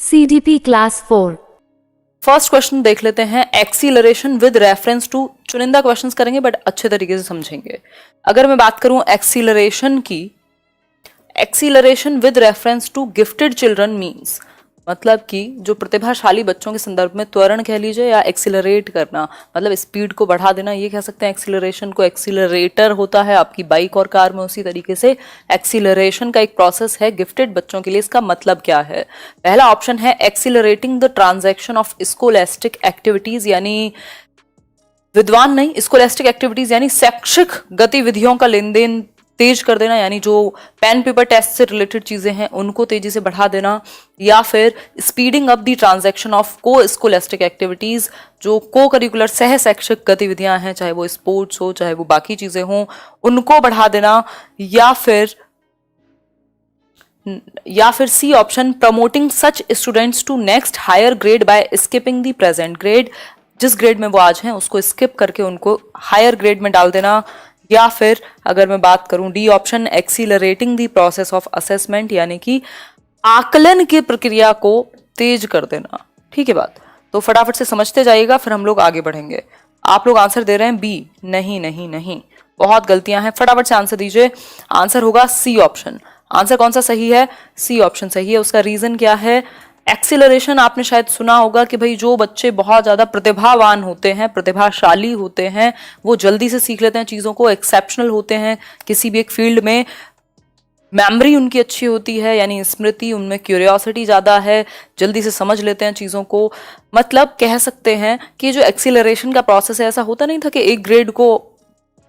CDP class 4। First question देख लेते हैं। एक्सीलरेशन विद रेफरेंस टू, चुनिंदा क्वेश्चंस करेंगे बट अच्छे तरीके से समझेंगे। अगर मैं बात करूं एक्सीलरेशन की, acceleration with reference to gifted children means, मतलब कि जो प्रतिभाशाली बच्चों के संदर्भ में त्वरण कह लीजिए या एक्सीलरेट करना, मतलब स्पीड को बढ़ा देना, ये कह सकते हैं एक्सीलरेशन को। एक्सीलरेटर होता है आपकी बाइक और कार में, उसी तरीके से एक्सीलरेशन का एक प्रोसेस है गिफ्टेड बच्चों के लिए। इसका मतलब क्या है? पहला ऑप्शन है accelerating the transaction of scholastic activities, यानी विद्वान नहीं, स्कोलैस्टिक एक्टिविटीज यानी शैक्षिक गतिविधियों का लेन देन तेज कर देना, यानी जो पेन पेपर टेस्ट से रिलेटेड चीजें हैं उनको तेजी से बढ़ा देना। या फिर speeding up the transaction of को स्कोलैस्टिक एक्टिविटीज, जो को करिकुलर सह शैक्षिक गतिविधियां हैं, चाहे वो स्पोर्ट्स हो चाहे वो बाकी चीजें हों, उनको बढ़ा देना। या फिर C option, promoting such students to next higher grade by skipping the present grade, जिस ग्रेड में वो आज हैं उसको स्किप करके उनको हायर ग्रेड में डाल देना। या फिर अगर मैं बात करूं D option, accelerating the process of assessment, यानी कि आकलन की प्रक्रिया को तेज कर देना। ठीक है बात, तो फटाफट से समझते जाइएगा फिर हम लोग आगे बढ़ेंगे। आप लोग आंसर दे रहे हैं बी, नहीं नहीं नहीं, बहुत गलतियां हैं, फटाफट से आंसर दीजिए। आंसर होगा सी ऑप्शन। आंसर कौन सा सही है? सी ऑप्शन सही है। उसका रीजन क्या है? एक्सीलरेशन आपने शायद सुना होगा कि भाई जो बच्चे बहुत ज्यादा प्रतिभावान होते हैं, प्रतिभाशाली होते हैं, वो जल्दी से सीख लेते हैं चीजों को, एक्सेप्शनल होते हैं किसी भी एक फील्ड में, मेमोरी उनकी अच्छी होती है, यानी स्मृति, उनमें क्यूरियोसिटी ज्यादा है, जल्दी से समझ लेते हैं चीजों को। मतलब कह सकते हैं कि जो एक्सीलरेशन का प्रोसेस है, ऐसा होता नहीं था कि एक ग्रेड को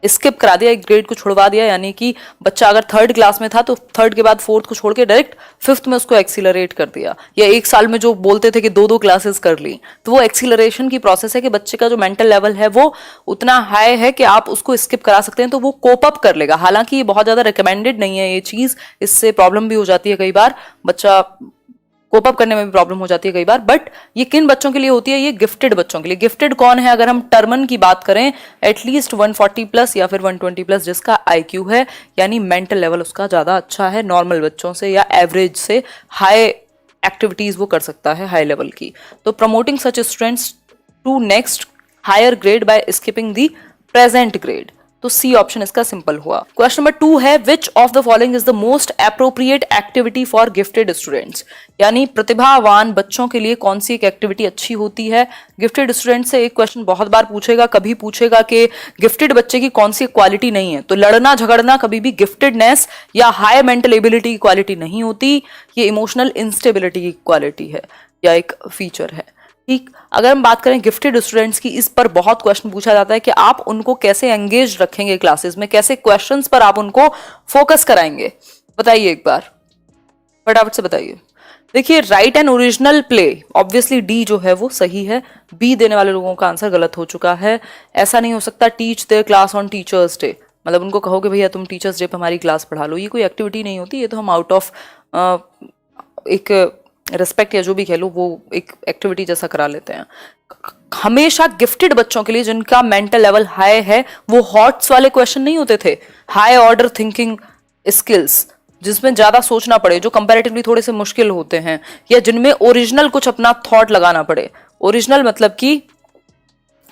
स्किप करा दिया, एक ग्रेड को छुड़वा दिया, यानी कि बच्चा अगर थर्ड क्लास में था तो थर्ड के बाद फोर्थ को छोड़ के डायरेक्ट फिफ्थ में उसको एक्सीलरेट कर दिया, या एक साल में जो बोलते थे कि दो दो क्लासेस कर ली। तो वो एक्सीलरेशन की प्रोसेस है कि बच्चे का जो मेंटल लेवल है वो उतना हाई है कि आप उसको स्किप करा सकते हैं तो वो कोप अप कर लेगा। हालांकि ये बहुत ज्यादा रिकमेंडेड नहीं है ये चीज, इससे प्रॉब्लम भी हो जाती है कई बार, बच्चा कोप अप करने में भी प्रॉब्लम हो जाती है कई बार। बट ये किन बच्चों के लिए होती है? ये गिफ्टेड बच्चों के लिए। गिफ्टेड कौन है? अगर हम टर्मन की बात करें, एटलीस्ट 140 प्लस या फिर 120 प्लस जिसका आईक्यू है, यानी मेंटल लेवल उसका ज्यादा अच्छा है नॉर्मल बच्चों से, या एवरेज से हाई एक्टिविटीज वो कर सकता है हाई लेवल की। तो promoting such students to next higher grade by skipping the present grade, तो सी ऑप्शन इसका सिंपल हुआ। क्वेश्चन नंबर 2 है, which of the following is the most appropriate activity for gifted students, यानी प्रतिभावान बच्चों के लिए कौन सी एक एक्टिविटी अच्छी होती है। गिफ्टेड स्टूडेंट से एक क्वेश्चन बहुत बार पूछेगा, कभी पूछेगा कि गिफ्टेड बच्चे की कौन सी क्वालिटी नहीं है, तो लड़ना झगड़ना कभी भी गिफ्टेडनेस या हाई मेंटल एबिलिटी की क्वालिटी नहीं होती, ये इमोशनल इंस्टेबिलिटी की क्वालिटी है या एक फीचर है। ठीक, अगर हम बात करें गिफ्टेड स्टूडेंट्स की, इस पर बहुत क्वेश्चन पूछा जाता है कि आप उनको कैसे एंगेज रखेंगे क्लासेस में, कैसे क्वेश्चंस पर आप उनको फोकस कराएंगे, बताइए एक बार फटाफट से बताइए। देखिए, right and original play, obviously D जो है वो सही है, बी देने वाले लोगों का आंसर गलत हो चुका है। ऐसा नहीं हो सकता teach their class on teachers day, मतलब उनको कहोगे भैया तुम टीचर्स डे पे हमारी क्लास पढ़ा लो, ये कोई एक्टिविटी नहीं होती, ये तो हम आउट ऑफ एक रिस्पेक्ट या जो भी कह लो वो एक एक्टिविटी जैसा करा लेते हैं। हमेशा गिफ्टेड बच्चों के लिए जिनका मेंटल लेवल हाई है, वो हॉट्स वाले क्वेश्चन नहीं होते थे, हाई ऑर्डर थिंकिंग स्किल्स, जिसमें ज्यादा सोचना पड़े, जो कंपैरेटिवली थोड़े से मुश्किल होते हैं, या जिनमें ओरिजिनल कुछ अपना थॉट लगाना पड़े। ओरिजिनल मतलब कि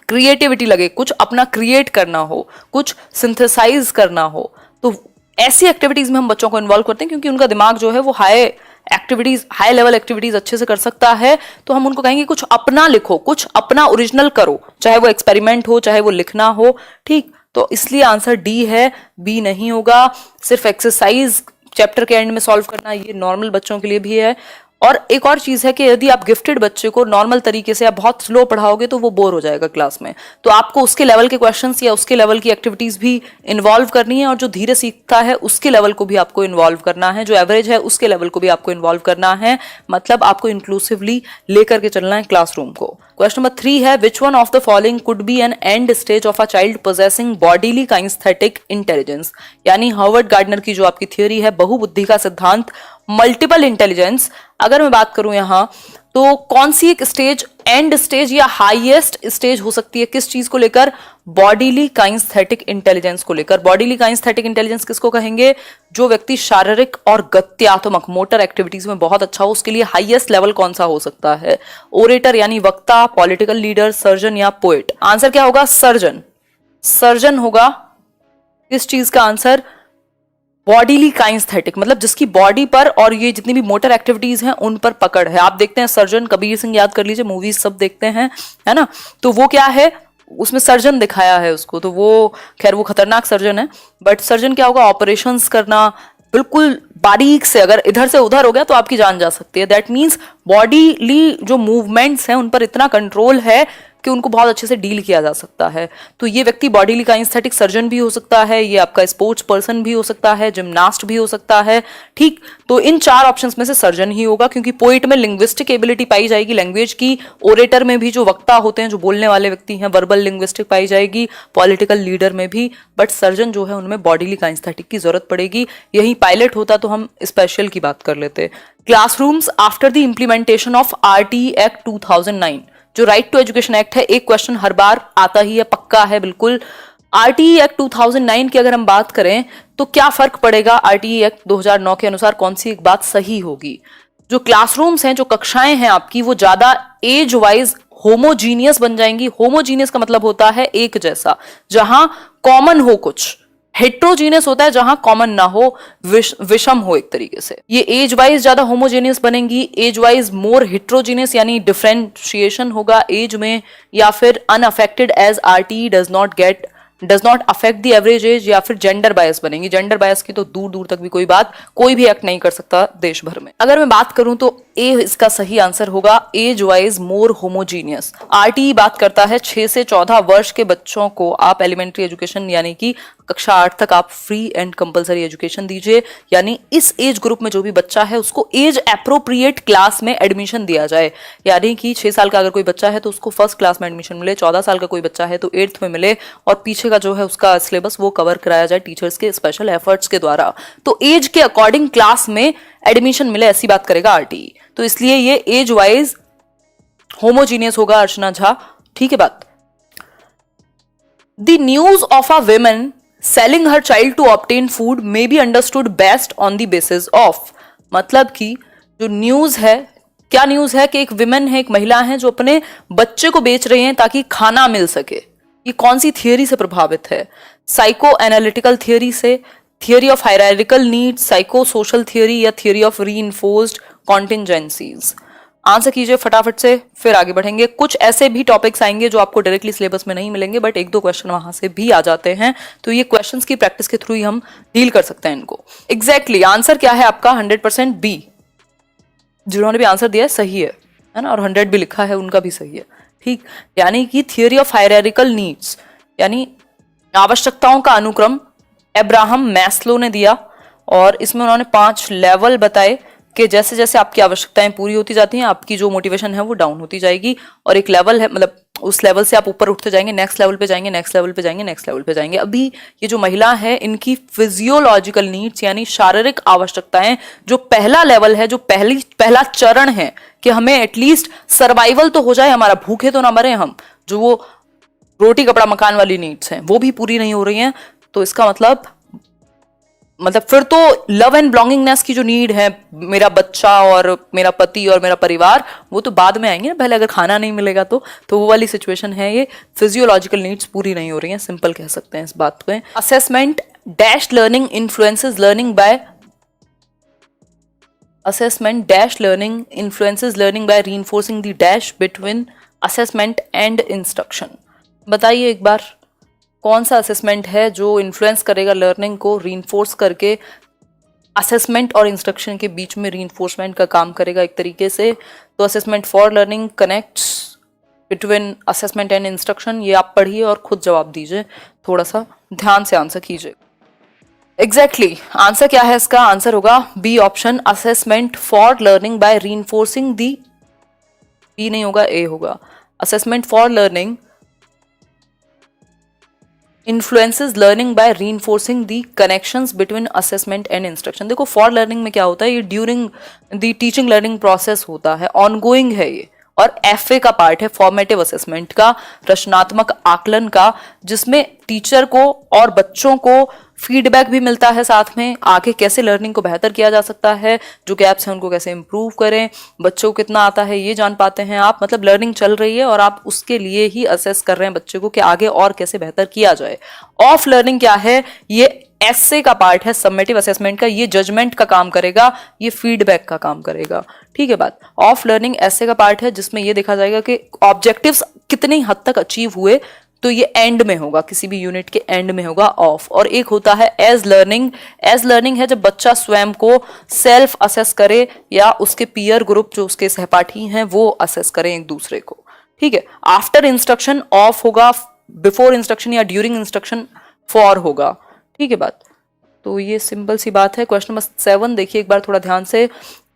क्रिएटिविटी लगे, कुछ अपना क्रिएट करना हो, कुछ सिंथेसाइज करना हो, तो ऐसी एक्टिविटीज में हम बच्चों को इन्वॉल्व करते हैं, क्योंकि उनका दिमाग जो है वो high activities, high level activities अच्छे से कर सकता है। तो हम उनको कहेंगे कुछ अपना लिखो, कुछ अपना ओरिजिनल करो, चाहे वो एक्सपेरिमेंट हो चाहे वो लिखना हो। ठीक, तो इसलिए आंसर डी है, बी नहीं होगा। सिर्फ एक्सरसाइज चैप्टर के एंड में सॉल्व करना, ये नॉर्मल बच्चों के लिए भी है। और एक और चीज है कि यदि आप गिफ्टेड बच्चे को नॉर्मल तरीके से आप बहुत स्लो पढ़ाओगे तो वो बोर हो जाएगा क्लास में, तो आपको उसके लेवल के क्वेश्चंस या उसके लेवल की एक्टिविटीज भी इन्वॉल्व करनी है, और जो धीरे सीखता है उसके लेवल को भी आपको इन्वॉल्व करना है, जो एवरेज है उसके लेवल को भी आपको इन्वॉल्व करना है, मतलब आपको इंक्लूसिवली लेकर के चलना है क्लासरूम को। क्वेश्चन नंबर 3 है, which one of the following could be an end stage of a child possessing bodily kinesthetic intelligence, यानी हार्वर्ड गार्डनर की जो आपकी थियोरी है बहुबुद्धि का सिद्धांत, मल्टीपल इंटेलिजेंस। अगर मैं बात करूं यहां तो कौन सी एक स्टेज एंड स्टेज या हाईएस्ट स्टेज हो सकती है किस चीज को लेकर? बॉडीली काइंस्थेटिक इंटेलिजेंस को लेकर। बॉडीली काइंस्थेटिक इंटेलिजेंस किसको कहेंगे? जो व्यक्ति शारीरिक और गत्यात्मक मोटर एक्टिविटीज में बहुत अच्छा हो, उसके लिए हाईएस्ट लेवल कौन सा हो सकता है? ओरेटर यानी वक्ता, पॉलिटिकल लीडर, सर्जन या पोएट? आंसर क्या होगा? सर्जन। सर्जन होगा किस चीज का आंसर? बॉडीली काइंस्थेटिक, मतलब जिसकी बॉडी पर और ये जितनी भी मोटर एक्टिविटीज हैं उन पर पकड़ है। आप देखते हैं सर्जन, कबीर सिंह याद कर लीजिए, मूवीज सब देखते हैं, है ना? तो वो क्या है, उसमें सर्जन दिखाया है उसको, तो वो खैर वो खतरनाक सर्जन है, बट सर्जन क्या होगा? ऑपरेशंस करना बिल्कुल बारीक से, अगर इधर से उधर हो गया तो आपकी जान जा सकती है। दैट मीन्स बॉडीली जो मूवमेंट्स हैं उन पर इतना कंट्रोल है कि उनको बहुत अच्छे से डील किया जा सकता है। तो ये व्यक्ति बॉडीली काइंस्थेटिक सर्जन भी हो सकता है, ये आपका स्पोर्ट्स पर्सन भी हो सकता है, जिम्नास्ट भी हो सकता है, ठीक? तो इन चार ऑप्शंस में से सर्जन ही होगा, क्योंकि पोइट में लिंग्विस्टिक एबिलिटी पाई जाएगी लैंग्वेज की, ओरेटर में भी जो वक्ता होते हैं, जो बोलने वाले व्यक्ति हैं, वर्बल लिंग्विस्टिक पाई जाएगी, पॉलिटिकल लीडर में भी, बट सर्जन जो है उनमें बॉडीली काइंस्थेटिक की जरूरत पड़ेगी। यही पायलट होता तो हम स्पेशल की बात कर लेते। Classrooms after the implementation of RTE act 2009, जो राइट टू एजुकेशन एक्ट है, एक क्वेश्चन हर बार आता ही है, पक्का है बिल्कुल। आरटीई एक्ट 2009 की अगर हम बात करें तो क्या फर्क पड़ेगा? आरटीई एक्ट 2009 के अनुसार कौन सी एक बात सही होगी? जो क्लासरूम्स हैं, जो कक्षाएं हैं आपकी, वो ज्यादा एज वाइज होमोजीनियस बन जाएंगी। होमोजीनियस का मतलब होता है एक जैसा, जहां कॉमन हो कुछ। हेट्रोजीनियस होता है जहां कॉमन ना हो, विषम हो एक तरीके से। ये एज वाइज ज्यादा होमोजेनियस बनेंगी, एज वाइज मोर हेट्रोजीनियस यानी डिफरेंशिएशन होगा एज में, या फिर unaffected as RTE does not affect the average age, या फिर जेंडर बायस बनेंगी। जेंडर बायस की तो दूर दूर तक भी कोई भी एक्ट नहीं कर सकता देश भर में। अगर मैं बात करूं तो ए इसका सही आंसर होगा, एज वाइज मोर होमोजीनियस। आरटीई बात करता है 6 से 14 वर्ष के बच्चों को आप एलिमेंट्री एजुकेशन यानी कि कक्षा 8 तक आप फ्री एंड कंपलसरी एजुकेशन दीजिए, यानी इस एज ग्रुप में जो भी बच्चा है उसको एज एप्रोप्रिएट क्लास में एडमिशन दिया जाए। यानी कि 6 साल का अगर कोई बच्चा है तो उसको फर्स्ट क्लास में एडमिशन मिले, 14 साल का कोई बच्चा है तो 8th में मिले, और पीछे का जो है उसका सिलेबस वो कवर कराया जाए टीचर्स के स्पेशल एफर्ट्स के द्वारा। तो एज के अकॉर्डिंग क्लास में एडमिशन मिले, ऐसी बात करेगा आरटीई। तो इसलिए ये एज वाइज होमोजीनियस होगा, अर्चना झा, ठीक है बात। The news of a women selling her child to obtain food may be understood best on the basis of, मतलब कि जो न्यूज है, क्या न्यूज है कि एक विमेन है, एक महिला है जो अपने बच्चे को बेच रहे हैं ताकि खाना मिल सके। ये कौन सी थियरी से प्रभावित है? साइको एनालिटिकल थियरी से, theory of hierarchical needs, psycho social theory, या थियरी ऑफ रीइंफोर्स्ड कॉन्टिंजेंसीज? आंसर कीजिए फटाफट से, फिर आगे बढ़ेंगे। कुछ ऐसे भी टॉपिक्स आएंगे जो आपको डायरेक्टली सिलेबस में नहीं मिलेंगे, बट एक दो क्वेश्चन वहां से भी आ जाते हैं, तो ये क्वेश्चंस की प्रैक्टिस के थ्रू ही हम डील कर सकते हैं इनको। एग्जैक्टली आंसर क्या है आपका? 100% बी। जिन्होंने भी आंसर दिया है सही है ना, और 100 भी लिखा है उनका भी सही है, ठीक। यानी कि थियरी ऑफ हायरार्किकल नीड्स यानी आवश्यकताओं का अनुक्रम अब्राहम मैस्लो ने दिया, और इसमें उन्होंने 5 लेवल बताए कि जैसे जैसे आपकी आवश्यकताएं पूरी होती जाती हैं आपकी जो मोटिवेशन है वो डाउन होती जाएगी, और एक लेवल है, मतलब उस लेवल से आप ऊपर उठते जाएंगे, नेक्स्ट लेवल पे जाएंगे, नेक्स्ट लेवल पे जाएंगे, नेक्स्ट लेवल पे जाएंगे। अभी ये जो महिला है इनकी फिजियोलॉजिकल नीड्स यानी शारीरिक आवश्यकताएं, जो पहला लेवल है, जो पहला चरण है कि हमें एटलीस्ट सर्वाइवल तो हो जाए, हमारा भूखे तो ना मरे हम, जो वो रोटी कपड़ा मकान वाली नीड्स हैं वो भी पूरी नहीं हो रही हैं। तो इसका मतलब फिर तो लव एंड बिलोंगिंगनेस की जो नीड है, मेरा बच्चा और मेरा पति और मेरा परिवार, वो तो बाद में आएंगे ना, पहले अगर खाना नहीं मिलेगा तो वो वाली सिचुएशन है। ये फिजियोलॉजिकल नीड्स पूरी नहीं हो रही हैं, सिंपल कह सकते हैं इस बात पे। Assessment dash learning influences learning bye assessment dash learning influences learning by reinforcing the dash between assessment and instruction। बताइए एक बार कौन सा असेसमेंट है जो इन्फ्लुएंस करेगा लर्निंग को, रीइंफोर्स करके असेसमेंट और इंस्ट्रक्शन के बीच में रीइंफोर्समेंट का काम करेगा एक तरीके से। तो assessment for learning connects between assessment and instruction. ये आप पढ़िए और खुद जवाब दीजिए, थोड़ा सा ध्यान से आंसर कीजिए। एग्जैक्टली आंसर क्या है इसका? आंसर होगा B option, assessment for learning by reinforcing the, B नहीं होगा, ए होगा। Assessment for learning influences learning by reinforcing the connections between assessment and instruction. देखो फॉर लर्निंग में क्या होता है, ये during the teaching learning process होता है, ऑनगोइंग है ये, और एफए का पार्ट है, फॉर्मेटिव असेसमेंट का, रचनात्मक आकलन का, जिसमें टीचर को और बच्चों को फीडबैक भी मिलता है, साथ में आगे कैसे लर्निंग को बेहतर किया जा सकता है, जो गैप्स हैं उनको कैसे इंप्रूव करें, बच्चों को कितना आता है ये जान पाते हैं आप। मतलब लर्निंग चल रही है और आप उसके लिए ही असेस कर रहे हैं बच्चे को कि आगे और कैसे बेहतर किया जाए। ऑफ लर्निंग क्या है, ये एसे का पार्ट है, सबमेटिव असेसमेंट का, ये जजमेंट का काम करेगा, ये फीडबैक का काम करेगा। ठीक है बात। ऑफ लर्निंग एसे का पार्ट है जिसमें ये देखा जाएगा कि ऑब्जेक्टिव्स कितनी हद तक अचीव हुए, तो ये एंड में होगा, किसी भी यूनिट के एंड में होगा ऑफ। और एक होता है एज लर्निंग। एज लर्निंग है जब बच्चा स्वयं को सेल्फ असेस करे या उसके पीयर ग्रुप जो उसके सहपाठी हैं वो असेस करें एक दूसरे को। ठीक है। आफ्टर इंस्ट्रक्शन ऑफ होगा, बिफोर इंस्ट्रक्शन या ड्यूरिंग इंस्ट्रक्शन फॉर होगा। ठीक है बात। तो ये सिंपल सी बात है। क्वेश्चन नंबर 7 देखिए एक बार थोड़ा ध्यान से।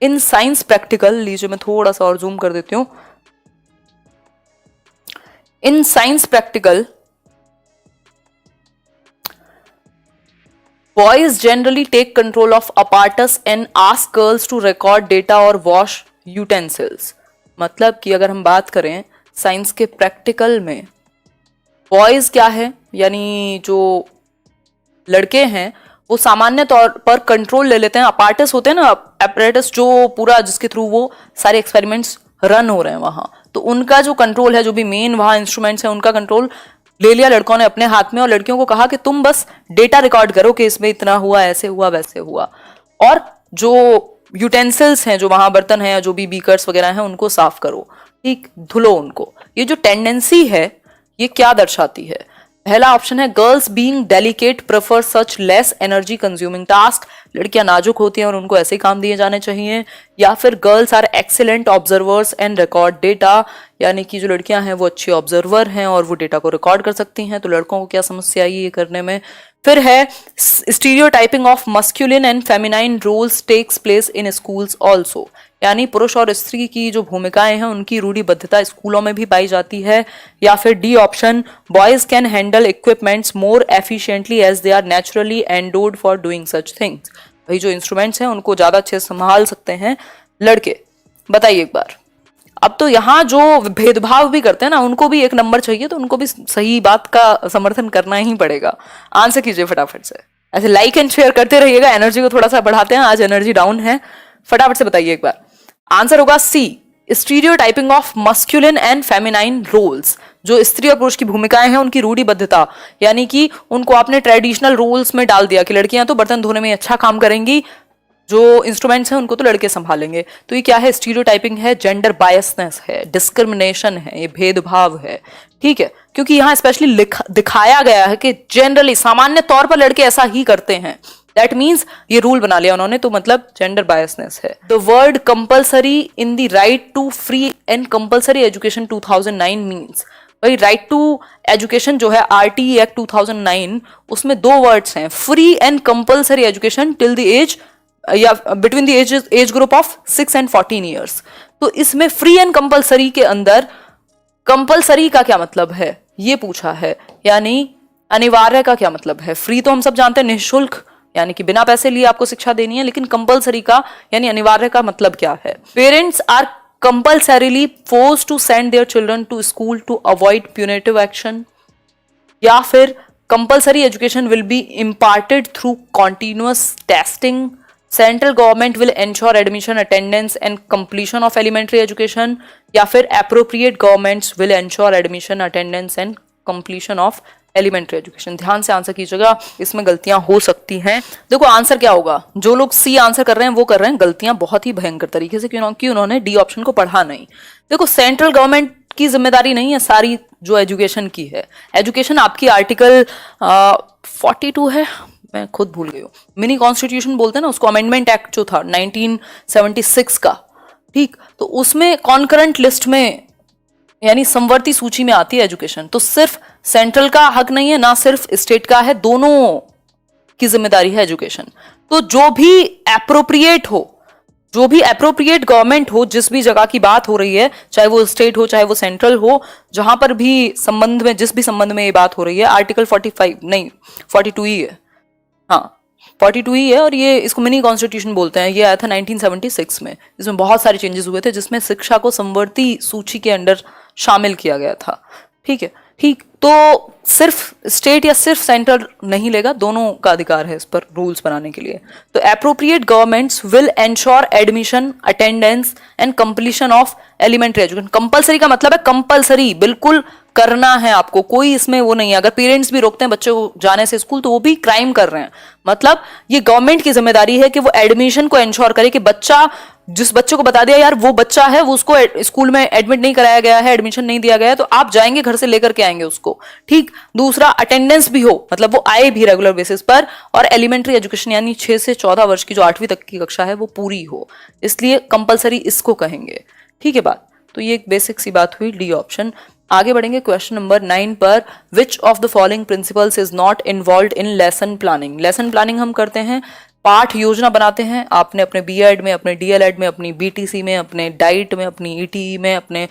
इन साइंस प्रैक्टिकल, लीजिए मैं थोड़ा सा और जूम कर देती हूं। In science practical, boys generally take control of apparatus and ask girls to record data or wash utensils. मतलब कि अगर हम बात करें साइंस के प्रैक्टिकल में, बॉयज क्या है, यानी जो लड़के हैं वो सामान्य तौर पर कंट्रोल ले लेते हैं। अपार्टस होते हैं ना, अपरेटस, जो पूरा जिसके थ्रू वो सारे एक्सपेरिमेंट्स रन हो रहे हैं वहां, तो उनका जो कंट्रोल है, जो भी मेन वहां इंस्ट्रूमेंट्स हैं उनका कंट्रोल ले लिया लड़कों ने अपने हाथ में, और लड़कियों को कहा कि तुम बस डेटा रिकॉर्ड करो कि इसमें इतना हुआ, ऐसे हुआ, वैसे हुआ, और जो यूटेंसिल्स हैं, जो वहां बर्तन हैं या जो भी बीकर्स वगैरह हैं उनको साफ करो, ठीक, धुलो उनको। ये जो टेंडेंसी है ये क्या दर्शाती है? पहला ऑप्शन है गर्ल्स बीइंग डेलिकेट प्रेफर सच लेस एनर्जी कंज्यूमिंग टास्क, लड़कियां नाजुक होती हैं और उनको ऐसे ही काम दिए जाने चाहिए। या फिर girls are excellent observers and record data, यानी कि जो लड़कियां हैं वो अच्छी ऑब्जर्वर हैं और वो डेटा को रिकॉर्ड कर सकती हैं, तो लड़कों को क्या समस्या आई ये करने में। फिर है stereotyping of masculine and feminine roles takes place in schools also, यानी पुरुष और स्त्री की जो भूमिकाएं हैं उनकी रूढ़िबद्धता स्कूलों में भी पाई जाती है। या फिर D option, boys can handle equipments more efficiently as they are naturally endowed for doing such things, भाई जो इंस्ट्रूमेंट्स हैं उनको ज्यादा अच्छे से संभाल सकते हैं लड़के। बताइए एक बार। अब तो यहाँ जो भेदभाव भी करते हैं ना उनको भी एक नंबर चाहिए, तो उनको भी सही बात का समर्थन करना ही पड़ेगा। आंसर कीजिए फटाफट से, ऐसे लाइक एंड शेयर करते रहिएगा, एनर्जी को थोड़ा सा बढ़ाते हैं, आज एनर्जी डाउन है। फटाफट से बताइए एक बार। आंसर होगा C, stereotyping of masculine and feminine roles, जो स्त्री और पुरुष की भूमिकाएं हैं उनकी रूढ़िबद्धता, यानी कि उनको आपने ट्रेडिशनल रोल्स में डाल दिया कि लड़कियां तो बर्तन धोने में अच्छा काम करेंगी, जो इंस्ट्रूमेंट्स हैं उनको तो लड़के संभालेंगे। तो ये क्या है? स्टीरियोटाइपिंग है, जेंडर बायसनेस है, डिस्क्रिमिनेशन है, ये भेदभाव है। ठीक है, क्योंकि यहाँ स्पेशली दिखाया गया है कि जनरली सामान्य तौर पर लड़के ऐसा ही करते हैं, दैट मीन्स ये रूल बना लिया उन्होंने, तो मतलब जेंडर बायसनेस है। The word compulsory in the right to free and compulsory education 2009 means, भाई राइट टू एजुकेशन जो है आरटी एक्ट 2009, उसमें दो वर्ड्स हैं, free and compulsory education till the age या between the age group of 6 and 14 years. तो इसमें free and compulsory के अंदर कंपल्सरी का क्या मतलब है ये पूछा है, यानी अनिवार्य का क्या मतलब है? फ्री तो हम सब जानते हैं निःशुल्क, यानी कि बिना पैसे लिए आपको शिक्षा देनी है, लेकिन कंपल्सरी का यानी अनिवार्य का मतलब क्या है? Parents are compulsorily forced to send their children to school to avoid punitive action, या फिर compulsory education will be imparted through continuous testing, central government will ensure admission attendance and completion of elementary education, या फिर appropriate governments will ensure admission attendance and completion of elementary education. ध्यान से answer कीजिएगा, इसमें गलतियां हो सकती हैं। देखो आंसर क्या होगा, जो लोग सी आंसर कर रहे हैं वो कर रहे हैं गलतियां बहुत ही भयंकर तरीके से, क्योंकि उन्होंने डी ऑप्शन को पढ़ा नहीं। देखो सेंट्रल गवर्नमेंट की जिम्मेदारी नहीं है सारी जो एजुकेशन की है, एजुकेशन आपकी आर्टिकल 42 है, मैं खुद भूल गई हूँ, मिनी कॉन्स्टिट्यूशन बोलते हैं ना उसको, अमेंडमेंट एक्ट जो था 1976 का, ठीक, तो उसमें कॉन्करेंट लिस्ट में यानी समवर्ती सूची में आती है एजुकेशन। तो सिर्फ सेंट्रल का हक नहीं है, ना सिर्फ स्टेट का है, दोनों की जिम्मेदारी है एजुकेशन। तो जो भी एप्रोप्रिएट हो जो भी अप्रोप्रिएट गवर्नमेंट हो, जिस भी जगह की बात हो रही है, चाहे वो स्टेट हो चाहे वो सेंट्रल हो, जहां पर भी संबंध में, जिस भी संबंध में ये बात हो रही है, आर्टिकल 45 नहीं 42 ही है, हाँ 42 ही है, और ये इसको मिनी कॉन्स्टिट्यूशन बोलते हैं। ये आया था 1976 में, इसमें बहुत सारे चेंजेस हुए थे, जिसमें शिक्षा को समवर्ती सूची के अंडर शामिल किया गया था। ठीक है, ठीक, तो सिर्फ स्टेट या सिर्फ सेंटर नहीं लेगा, दोनों का अधिकार है इस पर रूल्स बनाने के लिए। तो appropriate governments will ensure admission, attendance and completion of elementary education. Compulsory का मतलब है कंपलसरी, बिल्कुल करना है आपको, कोई इसमें वो नहीं है। अगर पेरेंट्स भी रोकते हैं बच्चे को जाने से स्कूल, तो वो भी क्राइम कर रहे हैं। मतलब ये गवर्नमेंट की जिम्मेदारी है कि वो एडमिशन को एंश्योर करे कि बच्चा, जिस बच्चे को बता दिया यार वो बच्चा है, वो उसको स्कूल में एडमिट नहीं कराया गया है, एडमिशन नहीं दिया गया है, तो आप जाएंगे घर से लेकर के आएंगे उसको। ठीक, दूसरा अटेंडेंस भी हो, मतलब वो आए भी रेगुलर बेसिस पर, और एलिमेंट्री एजुकेशन यानी 6 से 14 वर्ष की जो 8वीं तक की कक्षा है वो पूरी हो, इसलिए कंपलसरी इसको कहेंगे। ठीक है बात, तो ये एक बेसिक सी बात हुई, डी ऑप्शन। आगे बढ़ेंगे क्वेश्चन नंबर 9 पर। विच of the following principles is not involve in lesson planning. Lesson planning हम करते हैं, पाठ योजना बनाते हैं। आपने अपने बीएड में, अपने डीएलएड में, अपनी बीटीसी में, अपने डाइट में, अपनी ईटी में, अपने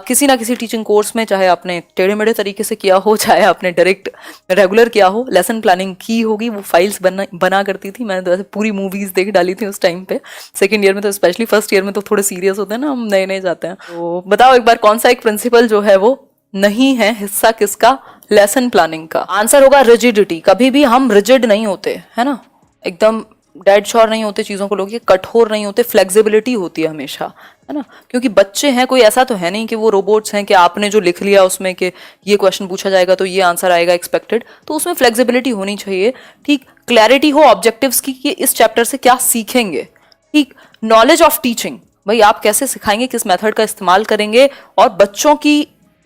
किसी ना किसी टीचिंग कोर्स में, चाहे आपने टेढ़े मेढ़े तरीके से किया हो, चाहे आपने डायरेक्ट रेगुलर किया हो, लेसन प्लानिंग की होगी। वो फाइल्स बना करती थी, मैंने तो ऐसे पूरी मूवीज देख डाली थी उस टाइम पे। सेकंड ईयर में तो स्पेशली, फर्स्ट ईयर में तो थोड़े सीरियस होते हैं ना, हम नए नए जाते हैं। तो बताओ एक बार कौन सा एक प्रिंसिपल जो है वो नहीं है हिस्सा किसका, लेसन प्लानिंग का। आंसर होगा रिजिडिटी। कभी भी हम रिजिड नहीं होते, है ना, एकदम डेड श्योर नहीं होते चीजों को, लोग ये कठोर नहीं होते, फ्लेक्सिबिलिटी होती है हमेशा, है ना। क्योंकि बच्चे हैं, कोई ऐसा तो है नहीं कि वो रोबोट्स हैं कि आपने जो लिख लिया उसमें कि ये क्वेश्चन पूछा जाएगा तो ये आंसर आएगा एक्सपेक्टेड, तो उसमें फ्लेक्सिबिलिटी होनी चाहिए। ठीक, क्लैरिटी हो ऑब्जेक्टिव्स की कि इस चैप्टर से क्या सीखेंगे। ठीक, नॉलेज ऑफ टीचिंग, भाई आप कैसे सिखाएंगे, किस मेथड का इस्तेमाल करेंगे, और बच्चों की,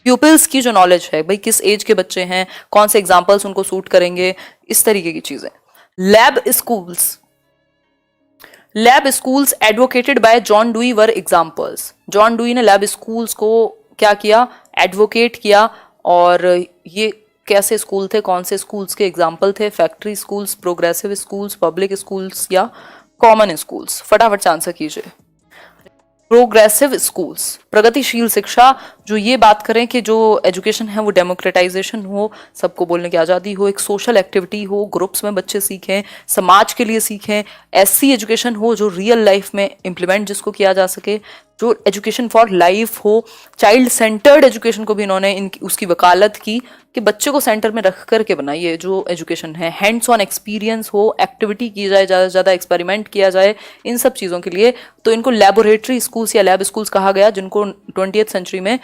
प्यूपिल्स की जो नॉलेज है, भाई किस एज के बच्चे हैं, कौन से एग्जाम्पल्स उनको सूट करेंगे, इस तरीके की चीजें। Lab schools, lab schools advocated bye John dewy वर एग्जाम्पल्स। जॉन डुई ने लैब स्कूल्स को क्या किया, एडवोकेट किया, और ये कैसे स्कूल थे, कौन से स्कूल्स के एग्जाम्पल थे, factory schools, progressive schools, public schools या कॉमन स्कूल्स। फटाफट से आंसर कीजिए। प्रोग्रेसिव स्कूल्स, प्रगतिशील शिक्षा, जो ये बात करें कि जो एजुकेशन है वो डेमोक्रेटाइजेशन हो, सबको बोलने की आज़ादी हो, एक सोशल एक्टिविटी हो, ग्रुप्स में बच्चे सीखें, समाज के लिए सीखें, ऐसी एजुकेशन हो जो रियल लाइफ में इम्प्लीमेंट जिसको किया जा सके, जो एजुकेशन फॉर लाइफ हो। चाइल्ड सेंटर्ड एजुकेशन को भी इन्होंने उसकी वकालत की कि बच्चे को सेंटर में रख करके बनाइए जो एजुकेशन है, हैंड्स ऑन एक्सपीरियंस हो, एक्टिविटी की जाए, ज़्यादा से ज़्यादा एक्सपेरिमेंट किया जाए, इन सब चीज़ों के लिए। तो इनको लेबोरेटरी स्कूल्स या लैब स्कूल्स कहा गया, जिनको 20th सेंचुरी में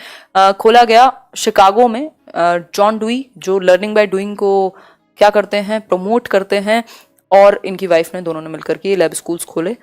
खोला गया शिकागो में। जॉन डुई जो लर्निंग बाय डूइंग को क्या करते हैं, प्रमोट करते हैं, और इनकी वाइफ ने, दोनों ने मिलकर के ये लैब स्कूल्स खोले।